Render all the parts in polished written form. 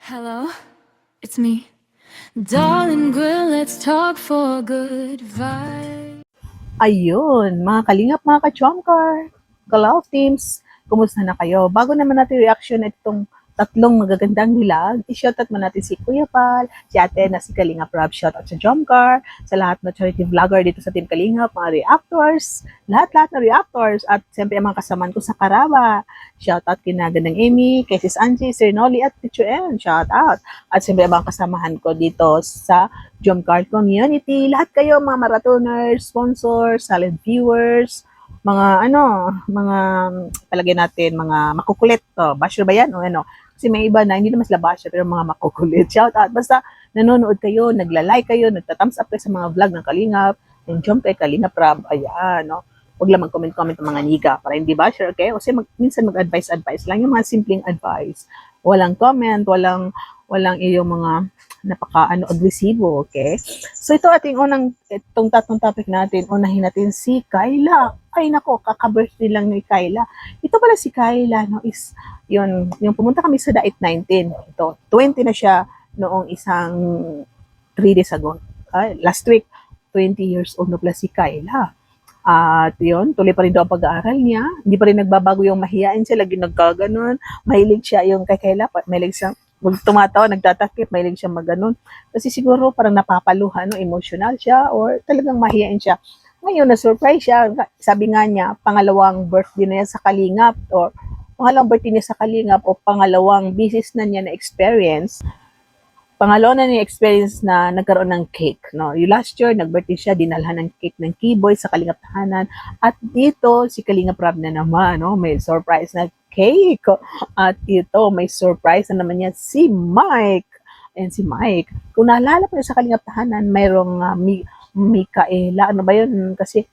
Hello, it's me. Darling girl, let's talk for good vibe. Ayun, mga kalingap, mga ka-chomcar, ka-love teams, kumusta na kayo? Bago naman natin reaction at itong tatlong magagandang nilag, i-shoutout mo natin si Kuya Pal, si ate na si Kalingap Rob, shoutout sa Jomcar, sa lahat ng charity vlogger dito sa Team Kalingap, mga reactors, lahat-lahat ng reactors, at siyempre ang mga kasamaan ko sa Karaba. Shoutout kina Gandang Amy, kay Sis Angie, Sir Noli, at Ticho N, shoutout. At siyempre ang mga kasamahan ko dito sa Jomcar community, lahat kayo mga marathoners, sponsors, silent viewers, mga palagay natin, mga makukulit to. Basher ba yan o ano? Kasi may iba na, hindi naman sila basher, pero mga makukulit. Shout out. Basta nanonood kayo, nagla-like kayo, nagta-thumbs up kayo sa mga vlog ng Kalingap, and jump kay Kalingap Rob. Ayan, no? Huwag lang mag-comment-comment ng mga niga para hindi basher, okay? Kasi minsan mag-advise lang, yung mga simpleng advice. Walang comment, walang iyong mga agresibo, okay? So ito itong tatlong topic natin, unahin natin si Kyla. Ay nako, kaka-birthday lang ni Kyla. Ito pala si Kyla, no, is yung pumunta kami sa Dait 19. Ito, 20 na siya noong isang 3 days ago. Last week, 20 years old na pala si Kyla. At yun, tuloy pa rin daw ang pag-aaral niya. Hindi pa rin nagbabago yung mahiyain siya, lagi nagkaganon. Mahilig siya yung kay Kyla, mahilig siyang tumatawa, nagtatakip, mahilig siya maganon. Kasi siguro parang napapaluhan, no, emotional siya or talagang mahiyain siya. Ngayon, na-surprise siya. Sabi nga niya, pangalawang birthday na niya sa Kalingap or pangalawang birthday niya sa Kalingap o pangalawang business na niya na experience. Pangalawa na niya experience na nagkaroon ng cake. No? Yung last year, nag-birthday siya, dinalhan ng cake ng Keyboy sa Kalingap Tahanan. At dito, si Kalingap Rob na naman, no? May surprise na cake. At ito, may surprise na naman niya si Mike. And si Mike, kung naalala po sa Kalingap Tahanan, mayroong Mikaela. Ano ba yun? Kasi,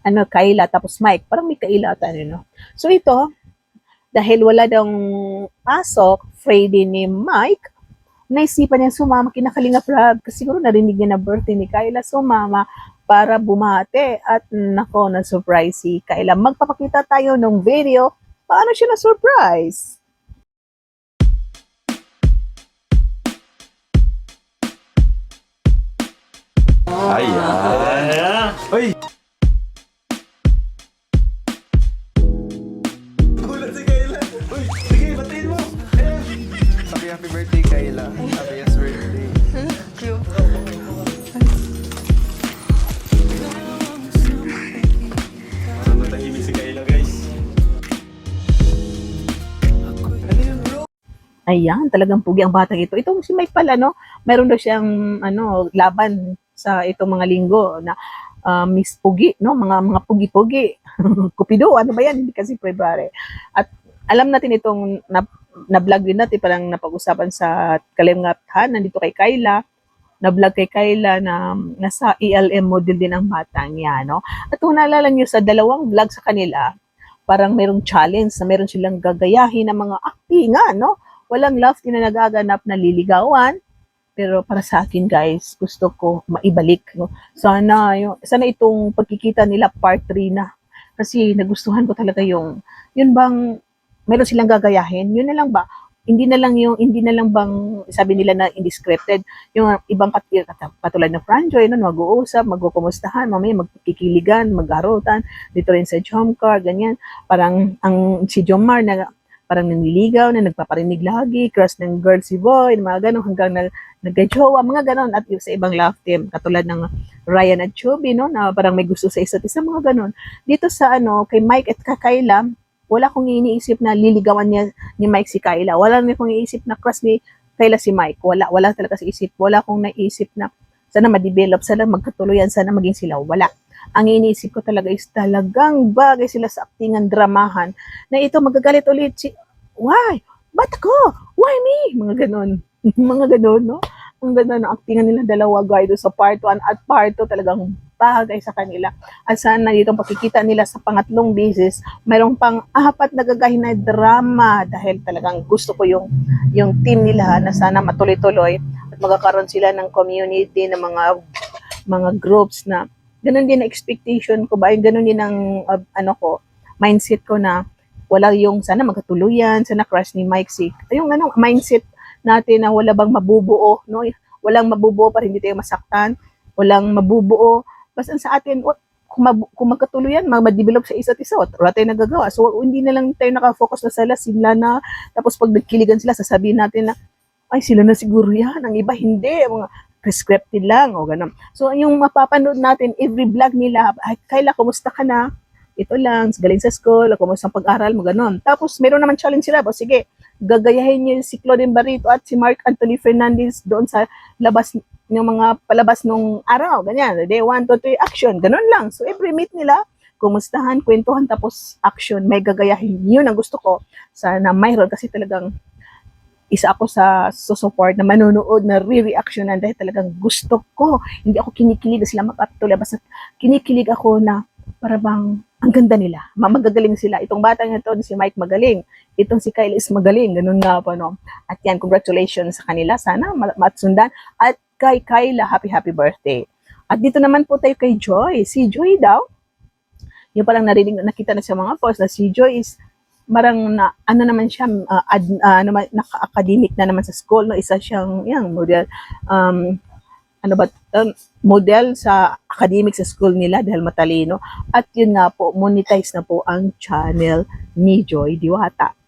Kayla, tapos Mike. Parang Mikaela at ano, no? So ito, dahil wala daw pasok, Friday ni Mike, naisipan niya sumama kina Kalingap Rob kasi siguro narinig niya na birthday ni Kyla, sumama para bumate at nako, na-surprise si Kyla. Magpapakita tayo ng video paano siya na-surprise. Ayan. Uy! Gulat si Kayla. Uy, sige, batiin mo. Ayan. Happy birthday, Kayla. Happiest birthday. Parang natahimik si Kayla, guys. Ayan, talagang pugi ang batang ito. Itong si Mike pala, no? Meron daw siyang laban sa itong mga linggo na Miss Pugi, no? Mga pugi-pugi. Kupido, ano ba yan? Hindi kasi February. At alam natin itong na-vlog din natin, parang napag-usapan sa Kalingaphan, nandito kay Kyla, na-vlog kay Kyla na nasa ELM model din ang batang niya, no? At kung naalala nyo sa dalawang vlog sa kanila, parang merong challenge na meron silang gagayahin ng mga actingan, no? Walang love na nagaganap na liligawan, pero para sa akin guys, gusto ko maibalik, no? Sana itong pagkikita nila part 3 na. Kasi nagustuhan ko talaga yun bang meron silang gagayahin, yun na lang ba? Hindi na lang bang sabi nila na hindi scripted, yung ibang katulad ng Franjoy, no, mag-uusap, magkukumustahan, mamaya magkikiligan, magharutan, dito rin sa Jomcar, ganyan. Parang ang si Jomar na parang nanliligaw na nagpaparinig lagi, crush ng girl si boy, mga ganun, hanggang nagka-jowa, mga ganun. At yung sa ibang love team, katulad ng Ryan at Chubby, no, na parang may gusto sa isa't isa, mga ganun. Dito sa kay Mike at Kayla, wala kong iniisip na liligawan niya ni Mike si Kyla. Wala na akong iniisip na crush ni Kyla si Mike. Wala talaga sa isip. Wala akong naisip na sana ma-develop, sana magkatuluyan, sana maging sila. Wala. Ang iniisip ko talaga is talagang bagay sila sa aktingan, dramahan, na ito magagalit ulit si, why? Ba't ako? Why me? Mga ganon. Mga ganon, no? Ang ganda ng aktingan nila dalawa, guys, sa part 1 at part 2, talagang bagay sa kanila. At sana dito pakikita nila sa pangatlong beses, mayroong pang 4 na gagahin na drama dahil talagang gusto ko yung team nila na sana matuloy-tuloy at magkakaroon sila ng community ng mga groups na ganun din na expectation ko ba, ganun din ang mindset ko na wala yung sana magkatuluyan, sana crush ni Mike si, yung mindset natin na wala bang mabubuo, no? Walang mabubuo para hindi tayo masaktan, walang mabubuo. Basta sa atin, kung magkatuloy yan, ma-develop sa isa't isa, wala tayo nagagawa. So, hindi na lang tayo nakafocus na sila, sila na, tapos pag nagkiligan sila, sasabihin natin na, ay, sila na siguro yan, ang iba hindi, mga prescripted lang, o gano'n. So, yung mapapanood natin, every vlog nila, ay, Kayla, kumusta ka na? Ito lang, galing sa school, kumusta ang pag-aral mo, gano'n. Tapos, meron naman challenge sila, sige, gagayahin niyo si Claudine Barrito at si Mark Anthony Fernandez doon sa labas yung mga palabas nung araw, ganyan. Day 1, 2, 3, action. Ganun lang. So, every meet nila, kumustahan, kwentuhan, tapos action. May gagayahin. Yun ang gusto ko. Sana mayroon kasi talagang isa ako sa support na manonood na re-reactionan dahil talagang gusto ko. Hindi ako kinikilig na sila makapatuloy. Basta kinikilig ako na para bang ang ganda nila. Magagaling sila. Itong batang ito, si Mike magaling. Itong si Kyle is magaling. Ganun nga po, no? At yan, congratulations sa kanila. Sana matsundan. At kay Kayla, happy birthday. At dito naman po tayo kay Joy. Si Joy daw, yung parang nakita na sa mga posts na si Joy is marang na, ano naman siya, naka-academic na naman sa school, no? Isa siyang, model, model sa academic sa school nila dahil matalino. At yun nga po, monetize na po ang channel ni Joy Diwata.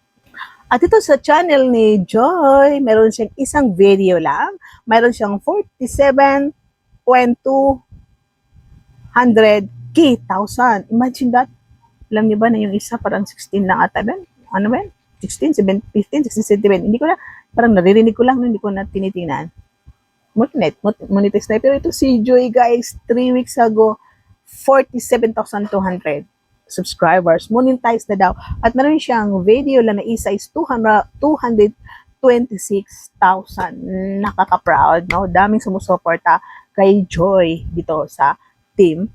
At ito sa channel ni Joy, meron siyang isang video lang. Meron siyang 47,200,000. Imagine that. Alam niyo ba na yung isa parang 16 lang ata ba? Ano ba? 16, 17, 15, 16, 17. Hindi ko na, parang naririnig ko lang, hindi ko na tinitingnan. Monetize na. Pero ito si Joy guys, 3 weeks ago, 47,200 subscribers. Monetize na daw. At meron siyang video lang na isa is 226,000. Nakaka-proud, no? Daming sumusuporta kay Joy dito sa Team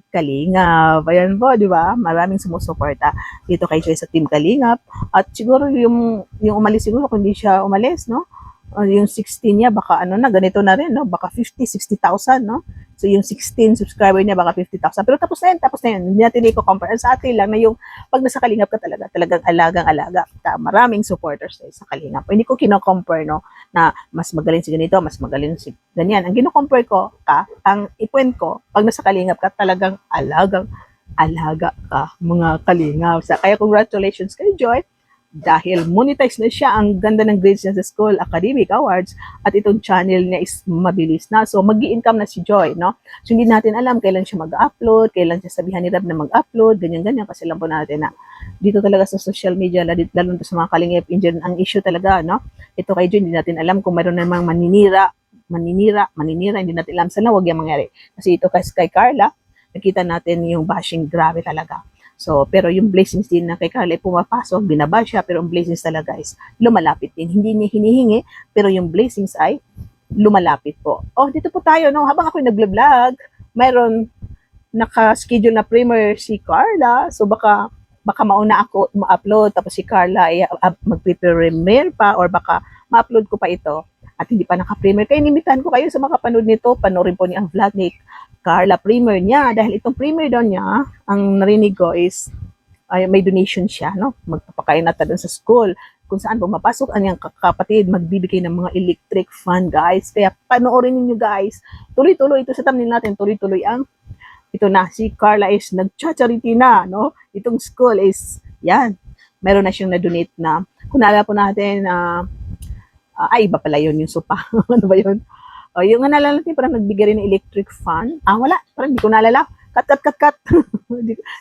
Kalingap. Ayan po, di ba? Maraming sumusuporta dito kay Joy sa Team Kalingap. At siguro yung umalis siguro, kung hindi siya umalis, no? Yung 16 niya, baka ganito na rin, no? Baka 50, 60,000, no? So, yung 16 subscriber niya, baka 50,000. Pero tapos na yun. Hindi natin i-compare. Sa atin lang na yung, pag nasa Kalingap ka talagang alagang-alaga. Maraming supporters tayo sa Kalingap. Hindi ko kino-compare, no? Na mas magaling si ganito, mas magaling si ganyan. Ang kino-compare ko, ang ipuin ko, pag nasa Kalingap ka, talagang alagang-alaga ka, mga Kalingap. Kaya congratulations kay Joy. Dahil monetize na siya, ang ganda ng grades niya sa school, academic awards, at itong channel niya is mabilis na. So, mag-i-income na si Joy, no? So, hindi natin alam kailan siya mag-upload, kailan siya sabihan ni Rab na mag-upload, ganyan-ganyan, kasi alam po natin na dito talaga sa social media, lalo sa mga Kalingap Indian, ang issue talaga, no? Ito kay Joy, hindi natin alam kung mayroon namang maninira, hindi natin alam sana, wag yung mangyari. Kasi ito kay Carla, nakita natin yung bashing, grabe talaga. So, pero yung blessings din na kay Carla ay pumapasok, binaba siya, pero yung blessings talaga is lumalapit din. Hindi niya hinihingi, pero yung blessings ay lumalapit po. Oh, dito po tayo, no? Habang ako'y nag-vlog, mayroon naka-schedule na premiere si Carla. So, baka mauna ako ma-upload, tapos si Carla ay mag-premiere pa, or baka ma-upload ko pa ito at hindi pa naka-premiere. Kaya inimitahan ko kayo sa makapanood nito, panoorin po niya ang vlog ni Carla premiere niya, dahil itong premiere daw niya, ang narinig ko is may donation siya, no? Magpapakain nata doon sa school, kung saan pumapasok ang iyang kapatid, magbibigay ng mga electric fan, guys. Kaya panoorin niyo guys, tuloy-tuloy ito sa thumbnail natin, tuloy-tuloy ito na, si Carla is nag-charity na, no? Itong school is, yan, meron na siyang na-donate na, kung naalala po natin, iba pala yun yung sopa, ano ba yun? O, yung naalala natin, parang nagbigay rin ng electric fan. Wala. Parang hindi ko naalala. Cut.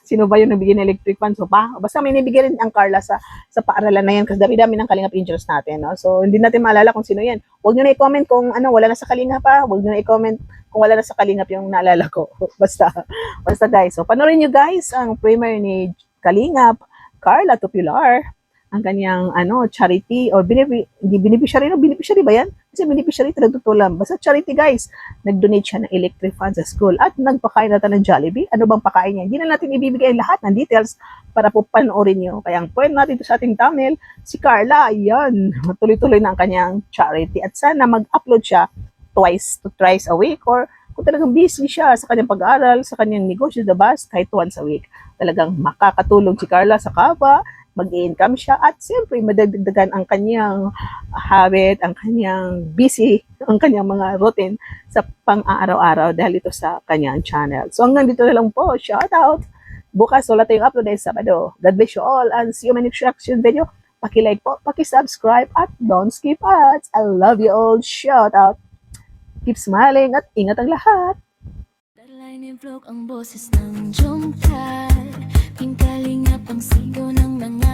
Sino ba yung nagbigay ng electric fan? So, basta may nabigay rin ang Carla sa paaralan na yan kasi dami-dami ng Kalingap Angels natin. No? So, hindi natin maalala kung sino yan. Huwag nyo na i-comment kung wala na sa Kalingap pa. Huwag nyo na i-comment kung wala na sa Kalingap yung naalala ko. Basta guys. So, panoorin nyo guys ang premiere ni Kalingap, Carla Tupular, ang kanyang charity or beneficiary ba yan? Kasi beneficiary talaga tutulan. Basta charity guys. Nag-donate siya ng electric fan sa school at nagpakain natin ng Jollibee. Ano bang pakain niya? Hindi na natin ibibigay lahat ng details para po panoorin nyo. Kaya ang point natin ito sa ating thumbnail, si Carla, ayan, tuloy-tuloy na ang kanyang charity at sana mag-upload siya twice to thrice a week or kung talagang busy siya sa kanyang pag-aaral, sa kanyang negosyo, kahit once a week. Talagang makakatulong si Carla sa kapwa, mag-income siya at siyempre madagdagan ang kanyang habit, ang kanyang busy, ang kanyang mga routine sa pang-araw-araw dahil ito sa kanyang channel. So hanggang dito na lang po. Shout out! Bukas wala tayong upload dahil Sabado. God bless you all and see you in my next reaction video. Paki-like po, paki-subscribe at don't skip ads. I love you all. Shout out! Keep smiling at ingat ang lahat! Darlay ni vlog ang boses ng jungkal Pingkalingap ang sigaw ng mga